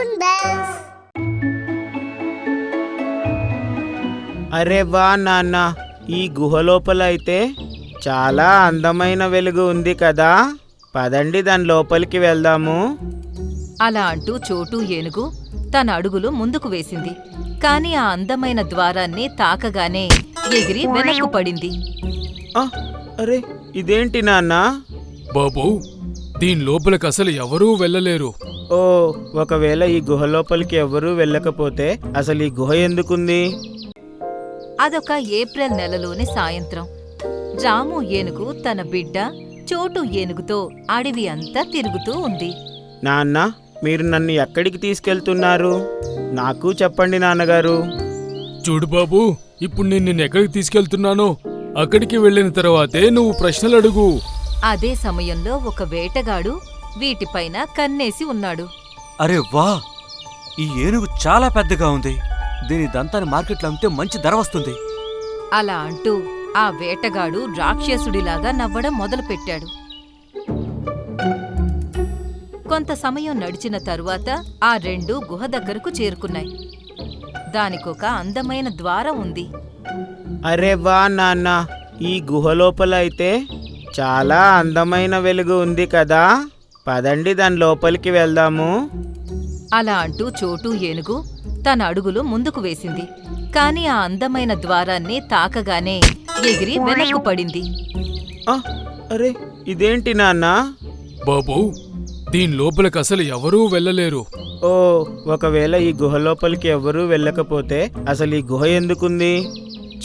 Toon Bells. అరే వా నాన్న, ఈ గుహ లోపల అయితే చాలా అందమైన వెలుగు ఉంది కదా. పదండి దాని లోపలికి వెళ్దాము. అలా అంటూ చోటు ఏనుగు తన అడుగులు ముందుకు వేసింది. కాని ఆ అందమైన ద్వారాన్ని తాకగానే ఎగిరి వెనక్కు పడింది. ఆ, అరే ఇదేంటి నాన్న? బాబూ, దీని లోపలికి అసలు ఎవరూ వెళ్ళలేరు. ఓ, ఒకవేళ ఈ గుహ లోపలికి ఎవరూ వెళ్ళకపోతే అసలు ఈ గుహ ఎందుకుంది? అదొక ఏప్రిల్ నెలలోని సాయంత్రం. రాము ఏనుగు తన బిడ్డ చోటు ఏనుగుతో అడవి అంతా తిరుగుతూ ఉంది. నాన్న, మీరు నన్ను ఎక్కడికి తీసుకెళ్తున్నారు? నాకు చెప్పండి నాన్నగారు. చూడు బాబూ, ఇప్పుడు నేను నిన్ను ఎక్కడికి తీసుకెళ్తున్నానో అక్కడికి వెళ్ళిన తర్వాతే నువ్వు ప్రశ్నలు అడుగు. అదే సమయంలో ఒక వేటగాడు వీటిపైన కన్నేసి ఉన్నాడు. అరే వా, ఈ ఏనుగు చాలా పెద్దగా ఉంది. దీని దంతాన్ని మార్కెట్లో అమ్మితే మంచి ధర వస్తుంది. అలా అంటూ ఆ వేటగాడు రాక్షసుడిలాగా నవ్వడం మొదలుపెట్టాడు. కొంత సమయం నడిచిన తరువాత ఆ రెండు గుహ దగ్గరకు చేరుకున్నాయి. దానికొక అందమైన ద్వారం ఉంది. అరే వా నాన్న, ఈ గుహ లోపల అయితే చాలా అందమైన వెలుగు ఉంది కదా. పదండి దాని లోపలికి వెళ్దాము. అలా అంటూ చోటు ఏనుగు తన అడుగులు ముందుకు వేసింది. కాని ఆ అందమైన ద్వారాన్ని తాకగానే ఎగిరి వెనక్కు పడింది. ఆ, అరే ఇదేంటి నాన్న? బాబూ, దీని లోపలికి అసలు ఎవరూ వెళ్ళలేరు. ఓ, ఒకవేళ ఈ గుహ లోపలికి ఎవరూ వెళ్ళకపోతే అసలు ఈ గుహ ఎందుకుంది?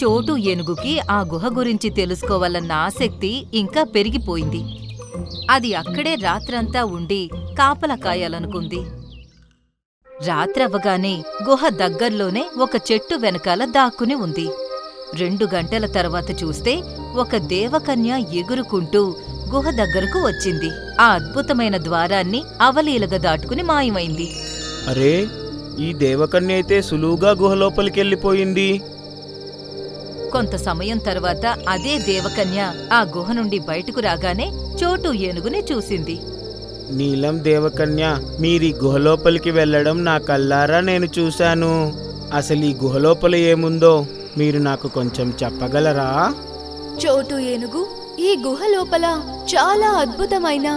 చోటు ఏనుగుకి ఆ గుహ గురించి తెలుసుకోవాలన్న ఆసక్తి ఇంకా పెరిగిపోయింది. అది అక్కడే రాత్రంతా ఉండి కాపలా కాయాలనుకుంది. రాత్రవ్వగానే గుహ దగ్గర్లోనే ఒక చెట్టు వెనకాల దాక్కుని ఉంది. 2 గంటల తర్వాత చూస్తే ఒక దేవకన్య ఎగురుకుంటూ గుహ దగ్గరకు వచ్చింది. ఆ అద్భుతమైన ద్వారాన్ని అవలీలగా దాటుకుని మాయమైంది. అరే, ఈ దేవకన్య అయితే సులువుగా గుహ లోపలికి వెళ్ళిపోయింది. కొంత సమయం తర్వాత అదే దేవకన్య ఆ గుహ నుండి బయటకు రాగానే చోటు ఏనుగుని చూసింది. నీలం దేవకన్య, మీరీ గుహ లోపలికి వెళ్ళడం నా కల్లారా నేను చూశాను. అసలు ఈ గుహ లోపల ఏముందో మీరు నాకు కొంచెం చెప్పగలరా? చోటు ఏనుగు, ఈ గుహ లోపల చాలా అద్భుతమైన,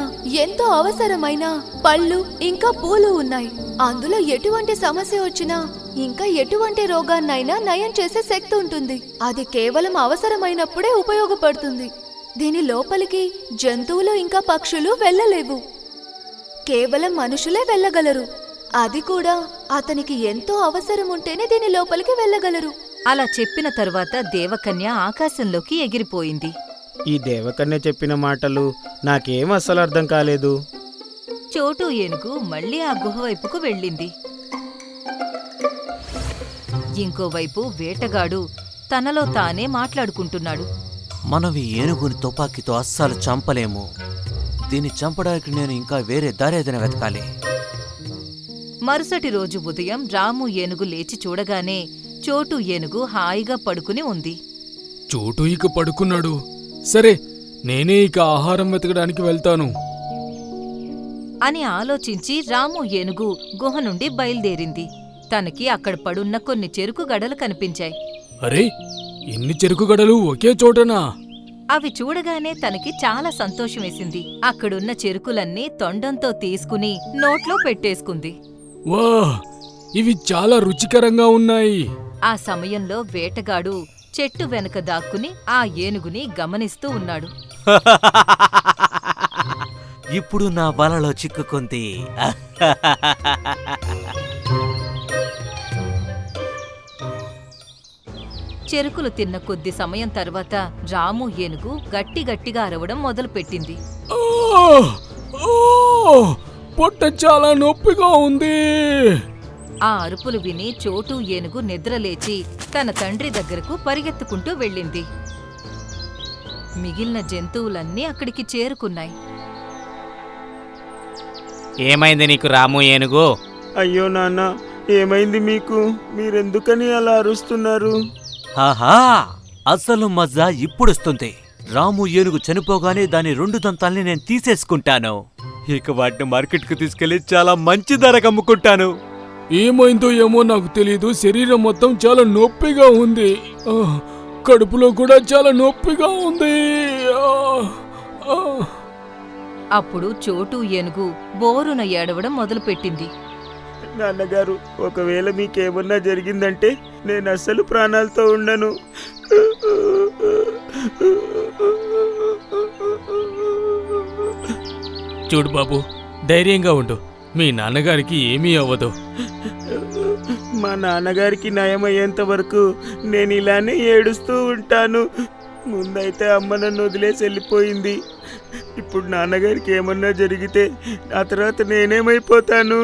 ఎంతో అవసరమైన పళ్ళు ఇంకా పూలు ఉన్నాయి. అందులో ఎటువంటి సమస్య వచ్చినా ఇంకా ఎటువంటి రోగాన్నైనా నయం చేసే శక్తి ఉంటుంది. అది కేవలం అవసరమైనప్పుడే ఉపయోగపడుతుంది. దీని లోపలికి జంతువులు ఇంకా పక్షులు వెళ్ళలేవు. కేవలం మనుషులే వెళ్ళగలరు. అది కూడా అతనికి ఎంతో అవసరం ఉంటేనే దీని లోపలికి వెళ్ళగలరు. అలా చెప్పిన తరువాత దేవకన్య ఆకాశంలోకి ఎగిరిపోయింది. ఈ దేవకన్య చెప్పిన మాటలు నాకేం అస్సలు అర్థం కాలేదు. చోటు ఏనుగు మళ్ళీ ఆ గుహ వైపుకు వెళ్ళింది. ఇంకోవైపు వేటగాడు తనలో తానే మాట్లాడుకుంటున్నాడు. మనం ఈ ఏనుగుని తుపాకీతో అస్సలు చంపలేము. దీన్ని చంపడానికి నేను ఇంకా వేరే దారేదైనా వెతకాలి. మరుసటి రోజు ఉదయం రాము ఏనుగు లేచి చూడగానే చోటు ఏనుగు హాయిగా పడుకుని ఉంది. చోటు ఇక పడుకున్నాడు. సరే, నేనే ఇక ఆహారం వెతకడానికి వెళ్తాను అని ఆలోచించి రాము ఏనుగు గుహ నుండి బయలుదేరింది. తనకి అక్కడ పడున్న కొన్ని చెరుకు గడలు కనిపించాయి. అరే, ఎన్ని చెరుకు గడలు ఒకే చోటనా? అవి చూడగానే తనకి చాలా సంతోషం వేసింది. అక్కడున్న చెరుకులన్నీ తొండంతో తీసుకుని నోట్లో పెట్టేసుకుంది. వా, ఇవి చాలా రుచికరంగా ఉన్నాయి. ఆ సమయంలో వేటగాడు చెట్టు వెనుక దాక్కుని ఆ ఏనుగుని గమనిస్తూ ఉన్నాడు. ఇప్పుడు నా వలలో చిక్కుకుంది. చెరుకులు తిన్న కొద్ది సమయం తర్వాత రాము ఏనుగు గట్టిగా అరవడం మొదలుపెట్టింది. పొట్ట చాలా నొప్పిగా ఉంది. ఆ అరుపులు విని చోటు ఏనుగు నిద్రలేచి తన తండ్రి దగ్గరకు పరిగెత్తుకుంటూ వెళ్ళింది. మిగిలిన జంతువులన్నీ అక్కడికి చేరుకున్నాయి. ఏమైంది నీకు రాము ఏనుగు? అయ్యో నాన్న, ఏమైంది మీకు? మీరెందుకని అలా అరుస్తున్నారు? ఆహా, అసలు మజా ఇప్పుడొస్తుంది. రాము ఏనుగు చనిపోగానే దాని 2 దంతాల్ని నేను తీసేసుకుంటాను. ఇక వాటిని మార్కెట్కు తీసుకెళ్లి చాలా మంచి ధరకు అమ్ముకుంటాను. ఏమైందో ఏమో నాకు తెలియదు, శరీరం మొత్తం చాలా నొప్పిగా ఉంది. కడుపులో కూడా చాలా నొప్పిగా ఉంది. అప్పుడు చోటు ఏనుగు బోరున ఏడవడం మొదలుపెట్టింది. నాన్నగారు, ఒకవేళ మీకేమన్నా జరిగిందంటే నేను అస్సలు ప్రాణాలతో ఉండను. చూడు బాబు, ధైర్యంగా ఉండు. మీ నాన్నగారికి ఏమీ అవ్వదు. మా నాన్నగారికి నయం అయ్యేంత వరకు నేను ఇలానే ఏడుస్తూ ఉంటాను. ముందైతే అమ్మ నన్ను వదిలేసి వెళ్ళిపోయింది. ఇప్పుడు నాన్నగారికి ఏమన్నా జరిగితే ఆ తర్వాత నేనేమైపోతాను?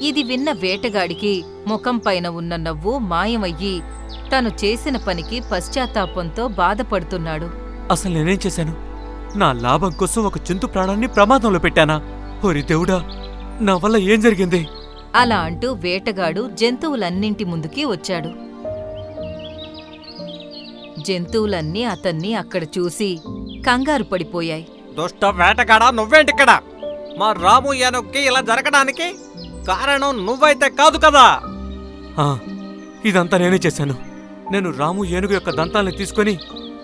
ఇది విన్న వేటగాడికి ముఖం పైన ఉన్న నవ్వు మాయమయ్యి తను చేసిన పనికి పశ్చాత్తాపంతో బాధపడుతున్నాడు. అసలు నేనేం చేశాను? నా లాభం కోసం ఒక జంతు ప్రాణాన్ని ప్రమాదంలో పెట్టానా? ఓరి దేవుడా, నా వల్ల ఏం జరిగింది? అలా అంటూ వేటగాడు జంతువులన్నింటి ముందుకి వచ్చాడు. జంతువులన్నీ అతన్ని అక్కడ చూసి కంగారు పడిపోయాయి. దుష్ట వేటగాడా, నువ్వేంటిక్కడ? మా రాము ఏనుగుకి ఇలా జరగడానికి కారణం నువ్వైతే కాదు కదా? ఇదంతా నేనే చేశాను. నేను రాము ఏనుగు యొక్క దంతాల్ని తీసుకొని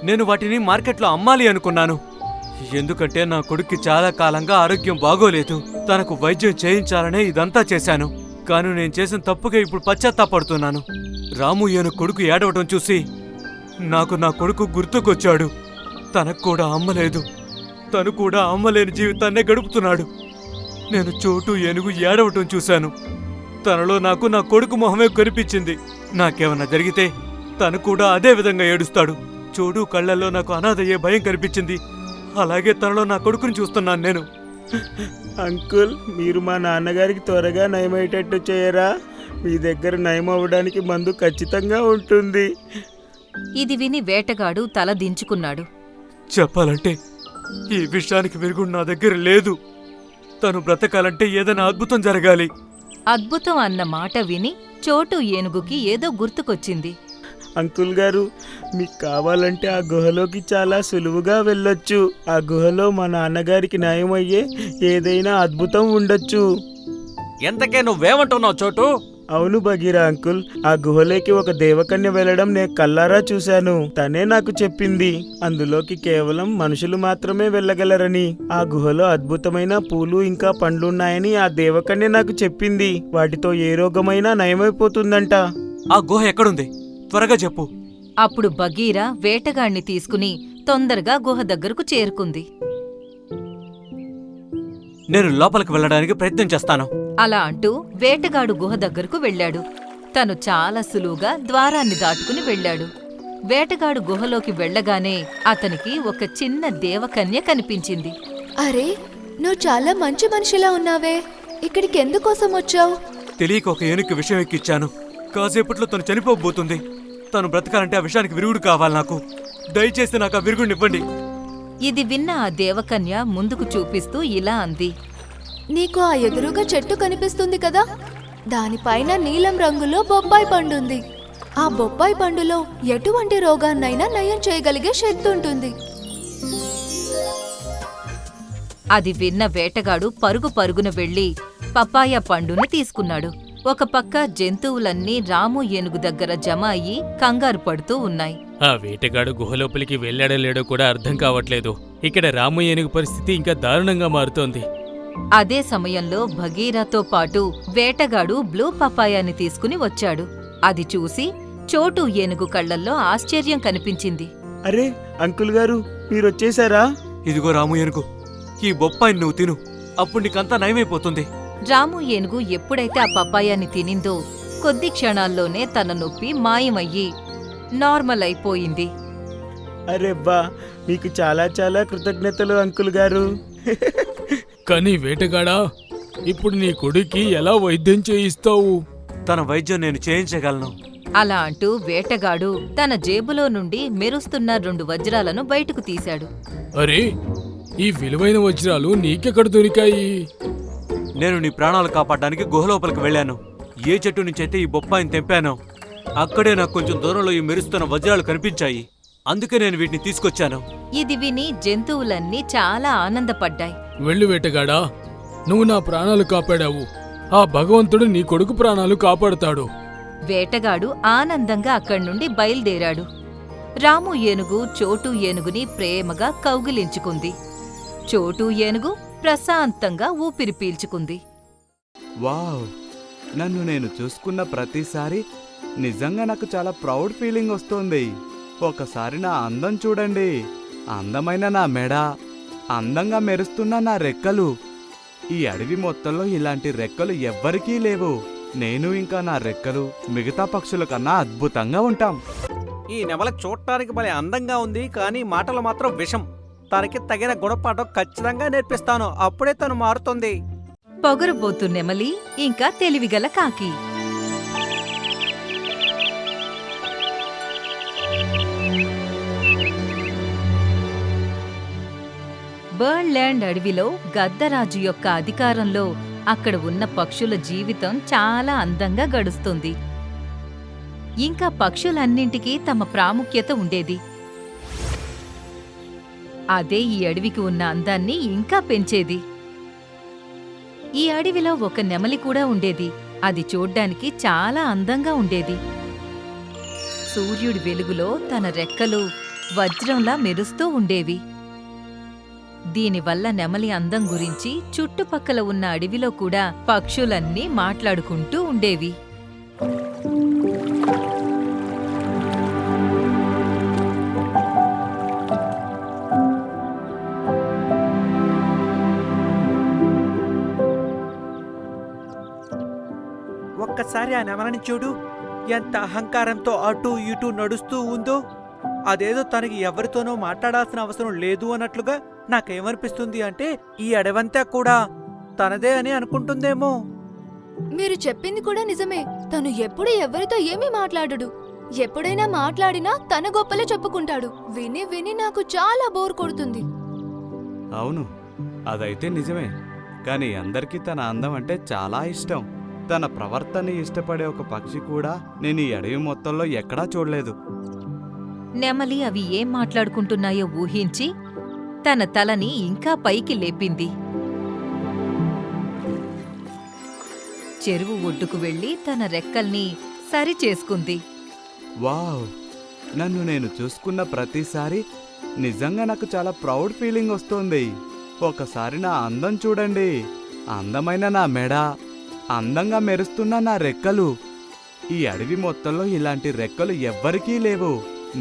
నేను వాటిని మార్కెట్లో అమ్మాలి అనుకున్నాను. ఎందుకంటే నా కొడుక్కి చాలా కాలంగా ఆరోగ్యం బాగోలేదు. తనకు వైద్యం చేయించాలనే ఇదంతా చేశాను. కాని నేను చేసిన తప్పుగా ఇప్పుడు పశ్చాత్తాపడుతున్నాను. రాము ఏనుగు కొడుకు ఏడవటం చూసి నాకు నా కొడుకు గుర్తుకొచ్చాడు. తనకు కూడా అమ్మలేదు. తను కూడా అమ్మలేని జీవితాన్నే గడుపుతున్నాడు. నేను చోటు ఏనుగు ఏడవటం చూశాను. తనలో నాకు నా కొడుకు మొహమే కనిపించింది. నాకేమన్నా జరిగితే తను కూడా అదే విధంగా ఏడుస్తాడు. చోటు కళ్ళల్లో నాకు అనాథయ్యే భయం కనిపించింది. అలాగే తనలో నా కొడుకుని చూస్తున్నాను నేను. అంకుల్, మీరు మా నాన్నగారికి త్వరగా నయమయ్యేటట్టు చేయరా? మీ దగ్గర నయం అవ్వడానికి మందు ఖచ్చితంగా ఉంటుంది. ఇది విని వేటగాడు తల దించుకున్నాడు. చెప్పాలంటే ఈ విషయానికి విరుగుడు నా దగ్గర లేదు. తను బ్రతకాలంటే ఏదైనా అద్భుతం జరగాలి. అద్భుతం అన్న మాట విని చోటు ఏనుగుకి ఏదో గుర్తుకొచ్చింది. అంకుల్ గారు, మీకు కావాలంటే ఆ గుహలోకి చాలా సులువుగా వెళ్ళొచ్చు. ఆ గుహలో మా నాన్నగారికి నయమయ్యే ఏదైనా అద్భుతం ఉండొచ్చు. ఎంతకే నువ్వేమంటున్నావు చోటు? అవును బగీరా అంకుల్, ఆ గుహలోకి ఒక దేవకన్య వెళ్ళడం నేను కల్లారా చూశాను. తనే నాకు చెప్పింది. అందులోకి కేవలం మనుషులు మాత్రమే వెళ్ళగలరని. ఆ గుహలో అద్భుతమైన పూలు ఇంకా పండ్లున్నాయని ఆ దేవకన్య నాకు చెప్పింది. వాటితో ఏ రోగమైనా నయమైపోతుందంట. ఆ గుహ ఎక్కడుంది? త్వరగా చెప్పు. అప్పుడు బగీరా వేటగాణ్ణి తీసుకుని తొందరగా గుహ దగ్గరకు చేరుకుంది. నేను లోపలికి వెళ్ళడానికి ప్రయత్నం చేస్తాను. అలా అంటూ వేటగాడు గుహ దగ్గరకు వెళ్ళాడు. తను చాలా సులువుగా ద్వారాన్ని దాటుకుని వెళ్ళాడు. వేటగాడు గుహలోకి వెళ్ళగానే అతనికి ఒక చిన్న దేవకన్య కనిపించింది. అరే, నువ్వు చాలా మంచి మనిషిలా ఉన్నావే. ఇక్కడికి ఎందుకోసం వచ్చావు? తెలియక ఒక ఏనుగు విషయం ఎక్కిచ్చాను. కాసేపట్లో తను చనిపోబోతుంది. తను బ్రతకాలంటే ఆ విషయానికి విరుగుడు కావాలి నాకు. దయచేసి నాకు ఆ విరుగుడినివ్వండి. ఇది విన్న ఆ దేవకన్య ముందుకు చూపిస్తూ ఇలా అంది. నీకు ఆ ఎదురుగా చెట్టు కనిపిస్తుంది కదా, దానిపైన నీలం రంగులో బొప్పాయి పండుంది. ఆ బొప్పాయి పండులో ఎటువంటి రోగాన్నైనా నయం చేయగలిగే శక్తి ఉంటుంది. అది విన్న వేటగాడు పరుగు పరుగున వెళ్లి పపాయ పండుని తీసుకున్నాడు. ఒక పక్క జంతువులన్నీ రాము ఏనుగు దగ్గర జమ అయ్యి కంగారు పడుతూ ఉన్నాయి. ఆ వేటగాడు గుహలోపలికి వెళ్ళాడో లేడో కూడా అర్థం కావట్లేదు. ఇక్కడ రాము ఏనుగు పరిస్థితి ఇంకా దారుణంగా మారుతోంది. అదే సమయంలో భగీరాతో పాటు వేటగాడు బ్లూ పపాయాని తీసుకుని వచ్చాడు. అది చూసి చోటు ఏనుగు కళ్లల్లో ఆశ్చర్యం కనిపించింది. అరే అంకుల్ గారు, మీరొచ్చేశారా? ఇదిగో రాము ఏనుగు, ఈ బొప్పాయిని నువ్వు తిను. అప్పుడు నీకంతా నయమైపోతుంది. రాము ఏనుగు ఎప్పుడైతే ఆ పపాయాని తినిందో కొద్ది క్షణాల్లోనే తన నొప్పి మాయమయ్యి నార్మల్ అయిపోయింది. అరే బా, మీకు చాలా చాలా కృతజ్ఞతలు అంకుల్ గారు. కానీ వేటగాడా, ఇప్పుడు నీ కొడుక్కి ఎలా వైద్యం చేయిస్తావు? తన వైద్యం నేను చేయించగలను. అలా అంటూ వేటగాడు తన జేబులో నుండి మెరుస్తున్న 2 వజ్రాలను బయటకు తీశాడు. అరే, ఈ విలువైన వజ్రాలు నీకెక్కడ దొరికాయి? నేను నీ ప్రాణాలు కాపాడడానికి గుహలోపలికి వెళ్ళాను. ఏ చెట్టు నుంచైతే ఈ బొప్పాయిని తెంపానో అక్కడే నాకు కొంచెం దూరంలో ఈ మెరుస్తున్న వజ్రాలు కనిపించాయి. అందుకే నేను వీటిని తీసుకొచ్చాను. ఇది విని జంతువులన్నీ చాలా ఆనందపడ్డాయి. వెళ్ళు వేటగాడా, నువ్వు నా ప్రాణాలు కాపాడావు. ఆ భగవంతుడు నీ కొడుకు ప్రాణాలు కాపాడుతాడు. వేటగాడు ఆనందంగా అక్కడి నుండి బయలుదేరాడు. రాము ఏనుగు చోటు ఏనుగుని ప్రేమగా కౌగిలించుకుంది. చోటు ఏనుగు ప్రశాంతంగా ఊపిరి పీల్చుకుంది. వావ్, నన్ను నేను చూసుకున్న ప్రతిసారి నిజంగా నాకు చాలా ప్రౌడ్ ఫీలింగ్ వస్తుంది. ఒకసారి నా అందం చూడండి, అందమైన నా మెడ, అందంగా మెరుస్తున్న నా రెక్కలు. ఈ అడవి మొత్తంలో ఇలాంటి రెక్కలు ఎవ్వరికీ లేవు. నేను ఇంకా నా రెక్కలు మిగతా పక్షుల కన్నా అద్భుతంగా ఉంటాం. ఈ నెమల చూడటానికి భలే అందంగా ఉంది, కానీ మాటలు మాత్రం విషం. తనకి తగిన గుణపాఠం ఖచ్చితంగా నేర్పిస్తాను, అప్పుడే తను మారుతుంది. పొగరుబోతు నెమలి ఇంకా తెలివిగల కాకి. బర్డ్ల్యాండ్ అడవిలో గద్దరాజు యొక్క అధికారంలో అక్కడ ఉన్న పక్షుల జీవితం చాలా అందంగా గడుస్తుంది. ఇంకా పక్షులన్నింటికీ తమ ప్రాముఖ్యత ఉండేది. అదే ఈ అడవికి ఉన్న అందాన్ని ఇంకా పెంచేది. ఈ అడవిలో ఒక నెమలి కూడా ఉండేది. అది చూడ్డానికి చాలా అందంగా ఉండేది. సూర్యుడి వెలుగులో తన రెక్కలు వజ్రంలా మెరుస్తూ ఉండేవి. దీనివల్ల నెమలి అందం గురించి చుట్టుపక్కల ఉన్న అడవిలో కూడా పక్షులన్నీ మాట్లాడుకుంటూ ఉండేవి. ఒక్కసారి ఆ నెమలని చూడు, ఎంత అహంకారంతో అటూ ఇటూ నడుస్తూ ఉందో. అదేదో తనకి ఎవరితోనో మాట్లాడాల్సిన అవసరం లేదు అన్నట్లుగా నాకేమనిపిస్తుంది అంటే, ఈ అడవంతా కూడా తనదే అని అనుకుంటుందేమో. మీరు చెప్పింది కూడా నిజమే. తను ఎప్పుడు ఎవరితో ఏమీ మాట్లాడడు. ఎప్పుడైనా మాట్లాడినా తన గొప్పలే చెప్పుకుంటాడు. విని విని నాకు చాలా బోర్ కొడుతుంది. అవును, అదైతే నిజమే. కానీ అందరికీ తన అందం అంటే చాలా ఇష్టం. తన ప్రవర్తనని ఇష్టపడే ఒక పక్షి కూడా నేను ఈ అడవి మొత్తంలో ఎక్కడా చూడలేదు. నెమలి అవి ఏం మాట్లాడుకుంటున్నాయో ఊహించి తన తలని ఇంకా పైకి లేపింది. చెరువు ఒడ్డుకు వెళ్లి తన రెక్కల్ని సరిచేసుకుంది. వావ్, నన్ను నేను చూసుకున్న ప్రతిసారి నిజంగా నాకు చాలా ప్రౌడ్ ఫీలింగ్ వస్తుంది. ఒకసారి నా అందం చూడండి, అందమైన నా మెడ, అందంగా మెరుస్తున్న నా రెక్కలు. ఈ అడవి మొత్తంలో ఇలాంటి రెక్కలు ఎవ్వరికీ లేవు.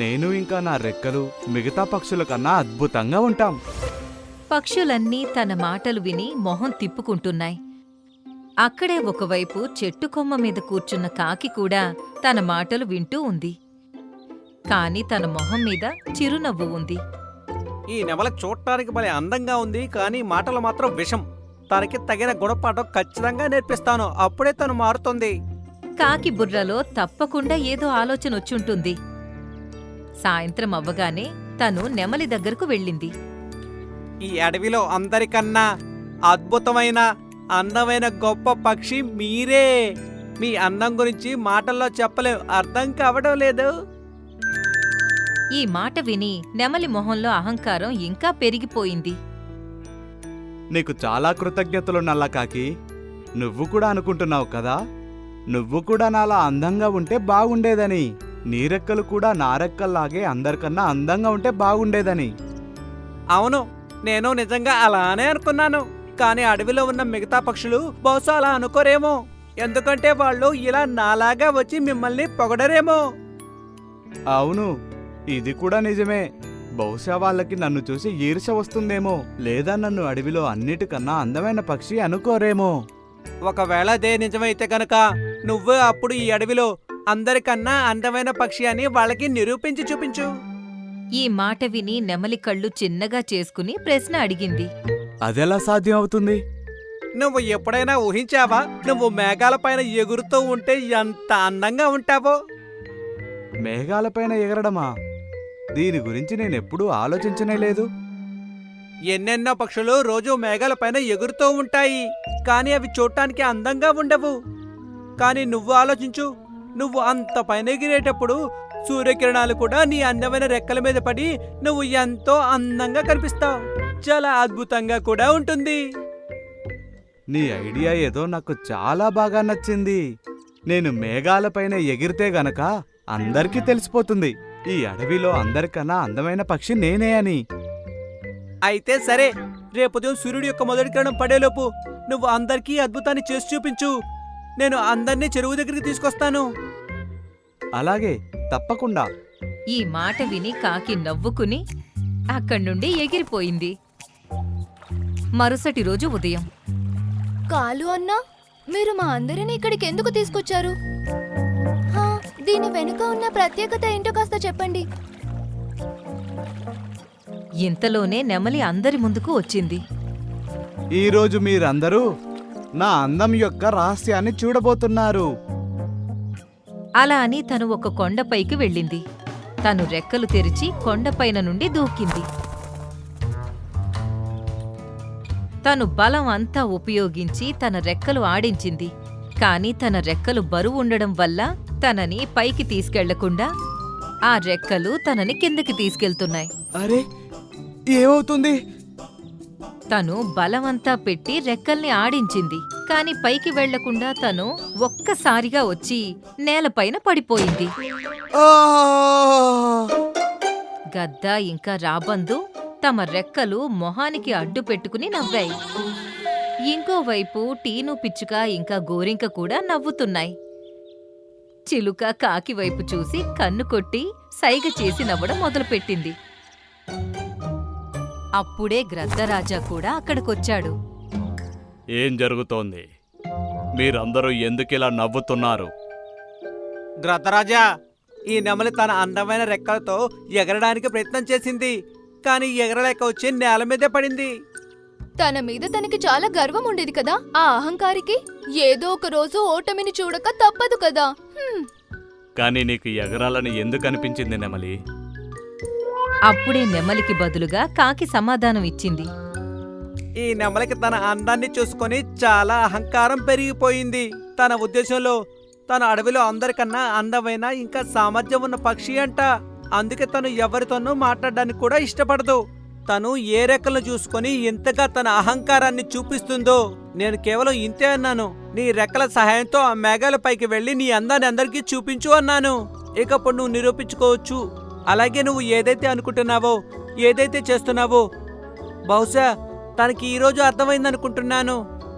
నేను ఇంకా నా రెక్కలు మిగతా పక్షుల కన్నా అద్భుతంగా ఉంటాం. పక్షులన్నీ తన మాటలు విని మొహం తిప్పుకుంటున్నాయి. అక్కడే ఒకవైపు చెట్టు కొమ్మ మీద కూర్చున్న కాకి కూడా తన మాటలు వింటూ ఉంది. కాని తన మొహం మీద చిరునవ్వు ఉంది. ఈ నెమల చూడటానికి భలే అందంగా ఉంది, కానీ మాటలు మాత్రం విషం. తనకి తగిన గుణపాఠం ఖచ్చితంగా నేర్పిస్తాను, అప్పుడే తను మారుతుంది. కాకి బుర్రలో తప్పకుండా ఏదో ఆలోచన వచ్చుంటుంది. సాయంత్రం అవ్వగానే తను నెమలి దగ్గరకు వెళ్ళింది. ఈ అడవిలో అందరికన్నా అద్భుతమైన అందమైన గొప్ప పక్షి మీరే. మీ అందం గురించి మాటల్లో చెప్పలేం, అర్థం కావడం లేదు. ఈ మాట విని నెమలి మొహంలో అహంకారం ఇంకా పెరిగిపోయింది. నీకు చాలా కృతజ్ఞతలు నల్లకాకి. నువ్వు కూడా అనుకుంటున్నావు కదా, నువ్వు కూడా నాలా అందంగా ఉంటే బాగుండేదని. నీ రెక్కలు కూడా నా రెక్కల్లాగే అందరికన్నా అందంగా ఉంటే బాగుండేదని. అవును, నేను నిజంగా అలానే అనుకున్నాను. కానీ అడవిలో ఉన్న మిగతా పక్షులు బహుశా అలా అనుకోరేమో, ఎందుకంటే వాళ్ళు ఇలా నాలాగా వచ్చి మిమ్మల్ని పొగడరేమో. అవును, ఇది కూడా నిజమే. బహుశా వాళ్ళకి నన్ను చూసి ఈర్ష్య వస్తుందేమో, లేదా నన్ను అడవిలో అన్నిటికన్నా అందమైన పక్షి అనుకోరేమో. ఒకవేళ అదే నిజమైతే గనక నువ్వు అప్పుడు ఈ అడవిలో అందరికన్నా అందమైన పక్షి అని వాళ్ళకి నిరూపించి చూపించు. ఈ మాట విని నెమలి కళ్ళు చిన్నగా చేసుకుని ప్రశ్న అడిగింది. అదెలా సాధ్యం అవుతుంది? నువ్వు ఎప్పుడైనా ఊహించావా, నువ్వు మేఘాలపైన ఎగురుతూ ఉంటే ఎంత అందంగా ఉంటావో? మేఘాలపైన ఎగరడమా? దీని గురించి నేనెప్పుడూ ఆలోచించనే లేదు. ఎన్నెన్నో పక్షులు రోజూ మేఘాలపైన ఎగురుతూ ఉంటాయి, కానీ అవి చూడటానికి అందంగా ఉండవు. కానీ నువ్వు ఆలోచించు, నువ్వు అంత పైన ఎగిరేటప్పుడు సూర్యకిరణాలు కూడా నీ అందమైన రెక్కల మీద పడి నువ్వు ఎంతో అందంగా కనిపిస్తావు. చాలా అద్భుతంగా కూడా ఉంటుంది. నీ ఐడియా ఏదో నాకు చాలా బాగా నచ్చింది. నేను మేఘాలపైన ఎగిరితే గనక అందరికీ తెలిసిపోతుంది ఈ అడవిలో అందరికన్నా అందమైన పక్షి నేనే అని. అయితే సరే, రేపు ఉదయం సూర్యుడి యొక్క మొదటి కిరణం పడేలోపు నువ్వు అందరికీ అద్భుతాన్ని చేసి చూపించు. నేను అందరినీ చెరువు దగ్గరికి తీసుకొస్తాను. అలాగే, తప్పకుండా. ఈ మాట విని కాకి నవ్వుకుని అక్కడ్నుండి ఎగిరిపోయింది. మరుసటి రోజు ఉదయం కాలు అన్నా, మీరు మా అందరిని ఇక్కడికి ఎందుకు తీసుకొచ్చారు? హా, దీని వెనుక ఉన్న ప్రత్యేకత ఏంటో కాస్త చెప్పండి. ఇంతలోనే నెమలి అందరి ముందుకు వచ్చింది. ఈరోజు మీరందరూ నా అందం యొక్క రహస్యాన్ని చూడబోతున్నారు. అలా అని తను ఒక కొండపైకి వెళ్ళింది. తను రెక్కలు తెరిచి కొండపైన నుండి దూకింది. తను బలం అంతా ఉపయోగించి తన రెక్కలు ఆడించింది. కాని తన రెక్కలు బరువు ఉండడం వల్ల తనని పైకి తీసుకెళ్లకుండా ఆ రెక్కలు తనని కిందకి తీసుకెళ్తున్నాయి. అరే, ఏమవుతుంది? తను బలమంతా పెట్టి రెక్కల్ని ఆడించింది. కాని పైకి వెళ్లకుండా తను ఒక్కసారిగా వచ్చి నేలపైన పడిపోయింది. ఆ! గద్ద ఇంకా రాబందు తమ రెక్కలు మొహానికి అడ్డు పెట్టుకుని నవ్వాయి. ఇంకోవైపు టీను పిచ్చుక ఇంకా గోరింక కూడా నవ్వుతున్నాయి. చిలుక కాకి వైపు చూసి కన్ను కొట్టి సైగ చేసి నవ్వడం మొదలుపెట్టింది. అప్పుడే గ్రద్దరాజా కూడా అక్కడికొచ్చాడు. ఏం జరుగుతోంది? మీరందరూ ఎందుకిలా నవ్వుతున్నారు? గ్రద్దరాజా, ఈ నెమలి తన అందమైన రెక్కలతో ఎగరడానికి ప్రయత్నం చేసింది. కానీ ఎగరలేక వచ్చి నేల మీదే పడింది. తన మీద తనకి చాలా గర్వం ఉండేది కదా. ఆ అహంకారికి ఏదో ఒక రోజు ఓటమిని చూడక తప్పదు కదా. కానీ నీకు ఎగరాలని ఎందుకు అనిపించింది నెమలి? అప్పుడే నెమలికి బదులుగా కాకి సమాధానం ఇచ్చింది. ఈ నెమలికి తన అందాన్ని చూసుకొని చాలా అహంకారం పెరిగిపోయింది. తన ఉద్దేశంలో తన అడవిలో అందరికన్నా అందమైన ఇంకా సామర్థ్యం ఉన్న పక్షి అంట. అందుకే తను ఎవరితోనూ మాట్లాడడానికి కూడా ఇష్టపడదు. తను ఏ రెక్కలను చూసుకొని ఎంతగా తన అహంకారాన్ని చూపిస్తుందో. నేను కేవలం ఇంతే అన్నాను. నీ రెక్కల సహాయంతో ఆ మేఘాల పైకి వెళ్లి నీ అందాన్ని అందరికీ చూపించు అన్నాను. ఇకప్పుడు నువ్వు నిరూపించుకోవచ్చు. అలాగే నువ్వు ఏదైతే అనుకుంటున్నావో, ఏదైతే చేస్తున్నావో బహుశా తనకి ఈరోజు అర్థమైందనుకుంటున్నాను.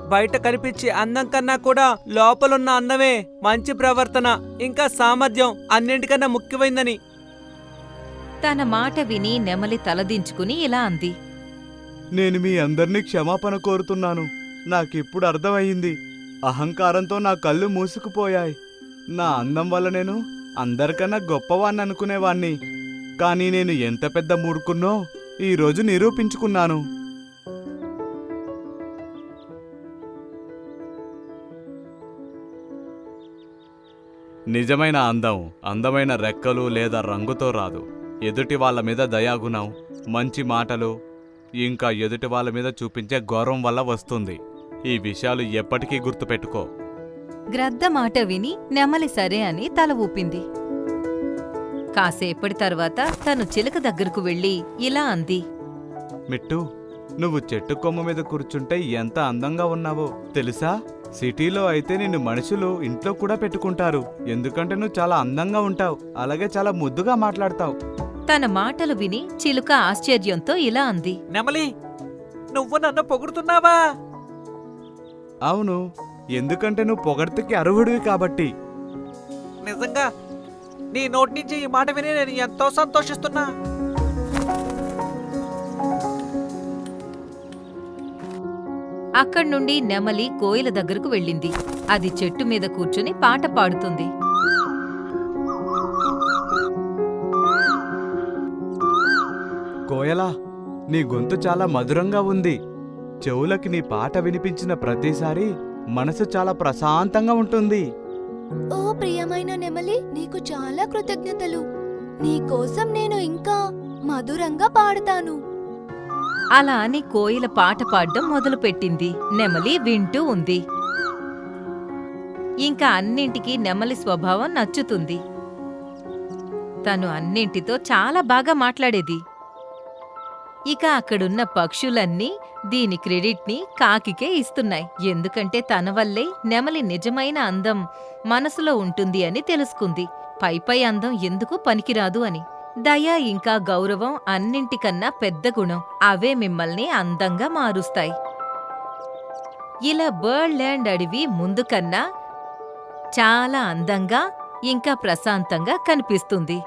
బయట కనిపించే అందం కన్నా కూడా లోపలున్న అందమే మంచి ప్రవర్తన ఇంకా సామర్థ్యం అన్నింటికన్నా ముఖ్యమైందని. తన మాట విని నెమలి తలదించుకుని ఇలా అంది. నేను మీ అందరినీ క్షమాపణ కోరుతున్నాను. నాకిప్పుడు అర్థమయ్యింది. అహంకారంతో నా కళ్ళు మూసుకుపోయాయి. నా అందం వల్ల నేను అందరికన్నా గొప్పవాణ్ణి అనుకునేవాణ్ణి. కానీ నేను ఎంత పెద్ద మూర్ఖున్నో ఈరోజు నిరూపించుకున్నాను. నిజమైన అందం అందమైన రెక్కలు లేదా రంగుతో రాదు. ఎదుటి వాళ్ళ మీద దయాగుణం, మంచి మాటలు, ఇంకా ఎదుటి వాళ్ళ మీద చూపించే గౌరవం వల్ల వస్తుంది. ఈ విషయాలు ఎప్పటికీ గుర్తుపెట్టుకో. గ్రద్ద మాట విని నెమలి సరే అని తల ఊపింది. కాసేపటి తర్వాత తను చిలుక దగ్గరకు వెళ్లి ఇలా అంది. మిట్టు, నువ్వు చెట్టు కొమ్మ మీద కూర్చుంటే ఎంత అందంగా ఉన్నావో తెలుసా? సిటీలో అయితే నిన్ను మనుషులు ఇంట్లో కూడా పెట్టుకుంటారు. ఎందుకంటే నువ్వు చాలా అందంగా ఉంటావు, అలాగే చాలా ముద్దుగా మాట్లాడతావు. తన మాటలు విని చిలుక ఆశ్చర్యంతో ఇలా అంది. నెమలి, నువ్వు నన్ను పొగుడుతున్నావా? అవును, ఎందుకంటే నువ్వు పొగడ్తకి అర్హుడివి కాబట్టి. నిజంగా నీ నోటి నుంచి ఈ మాట విని నేను ఎంతో సంతోషిస్తున్నా. అక్కడ్నుండి నెమలి కోయిల దగ్గరకు వెళ్ళింది. అది చెట్టు మీద కూర్చుని పాట పాడుతుంది. కోయలా, నీ గొంతు చాలా మధురంగా ఉంది. చెవులకి నీ పాట వినిపించిన ప్రతిసారి మనసు చాలా ప్రశాంతంగా ఉంటుంది. ఓ ప్రియమైన నెమలి, నీకు చాలా కృతజ్ఞతలు. నీకోసం నేను ఇంకా మధురంగా పాడతాను. అలా అని కోయిల పాట పాడ్డం మొదలుపెట్టింది. నెమలి వింటూ ఉంది. ఇంకా అన్నింటికీ నెమలి స్వభావం నచ్చుతుంది. తను అన్నింటితో చాలా బాగా మాట్లాడేది. ఇక అక్కడున్న పక్షులన్నీ దీని క్రెడిట్ని కాకికే ఇస్తున్నాయి. ఎందుకంటే తన వల్లే నెమలి నిజమైన అందం మనసులో ఉంటుంది అని తెలుసుకుంది. పైపై అందం ఎందుకు పనికిరాదు అని. దయ ఇంకా గౌరవం అన్నింటికన్నా పెద్ద గుణం. అవే మిమ్మల్ని అందంగా మారుస్తాయి. ఇలా బర్డ్ ల్యాండ్ అడవి ముందు కన్నా చాలా అందంగా ఇంకా ప్రశాంతంగా కనిపిస్తుంది.